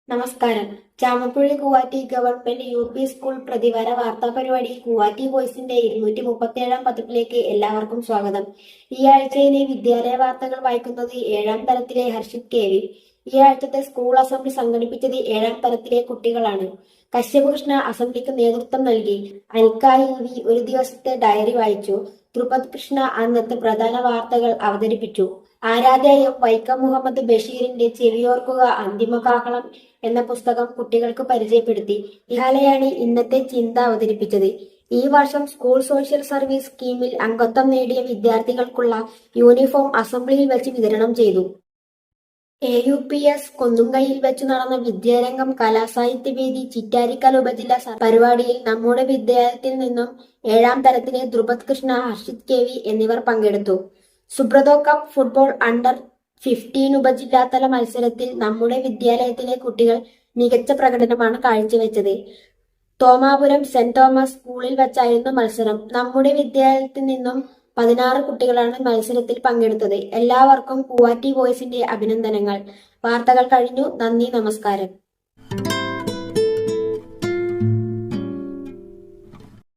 നമസ്കാരം. Chamakkuzhi Koovatti government UP. School പ്രതിവാര വാർത്താ പരിപാടി കൂവാറ്റി വോയ്സിന്റെ 237-ാം പതിപ്പിലേക്ക് എല്ലാവർക്കും സ്വാഗതം. ഈ ആഴ്ചയിലെ വിദ്യാലയ വാർത്തകൾ വായിക്കുന്നത് 7ാം തരത്തിലെ ഹർഷിത് കെ.വി. ഈ ആഴ്ചത്തെ സ്കൂൾ അസംബ്ലി സംഘടിപ്പിച്ചത് 7ാം തരത്തിലെ കുട്ടികളാണ്. കശ്യപകൃഷ്ണ അസംബ്ലിക്ക് നേതൃത്വം നൽകി. അൽക്കായി ഒരു ദിവസത്തെ ഡയറി വായിച്ചു. ധ്രുപദ് കൃഷ്ണ അന്നത്തെ പ്രധാന വാർത്തകൾ അവതരിപ്പിച്ചു. ആരാധ്യയും വൈക്കം മുഹമ്മദ് ബഷീറിന്റെ ചെവിയോർക്കുക അന്തിമകാഹളം എന്ന പുസ്തകം കുട്ടികൾക്ക് പരിചയപ്പെടുത്തി. ഇഹാലയാണ് ഇന്നത്തെ ചിന്ത അവതരിപ്പിച്ചത്. ഈ വർഷം സ്കൂൾ സോഷ്യൽ സർവീസ് സ്കീമിൽ അംഗത്വം നേടിയ വിദ്യാർത്ഥികൾക്കുള്ള യൂണിഫോം അസംബ്ലിയിൽ വെച്ച് വിതരണം ചെയ്തു. AUPS കൊന്നുങ്കയിൽ വെച്ചു നടന്ന വിദ്യാരംഗം കലാസാഹിത്യവേദി ചിറ്റാരിക്കൽ ഉപജില്ല പരിപാടിയിൽ നമ്മുടെ വിദ്യാലയത്തിൽ നിന്നും 7ാം തരത്തിലെ ധ്രുപദ് കൃഷ്ണ, ഹർഷിത് കെ.വി. എന്നിവർ പങ്കെടുത്തു. സുബ്രതോ കപ്പ് ഫുട്ബോൾ അണ്ടർ-15 ഉപജില്ലാതല മത്സരത്തിൽ നമ്മുടെ വിദ്യാലയത്തിലെ കുട്ടികൾ മികച്ച പ്രകടനമാണ് കാഴ്ചവെച്ചത്. തോമാപുരം സെന്റ് തോമസ് സ്കൂളിൽ വെച്ചായിരുന്നു മത്സരം. നമ്മുടെ വിദ്യാലയത്തിൽ നിന്നും 16 കുട്ടികളാണ് മത്സരത്തിൽ പങ്കെടുത്തത്. എല്ലാവർക്കും കൂവാറ്റി വോയ്സിന്റെ അഭിനന്ദനങ്ങൾ. വാർത്തകൾ കഴിഞ്ഞു. നന്ദി, നമസ്കാരം.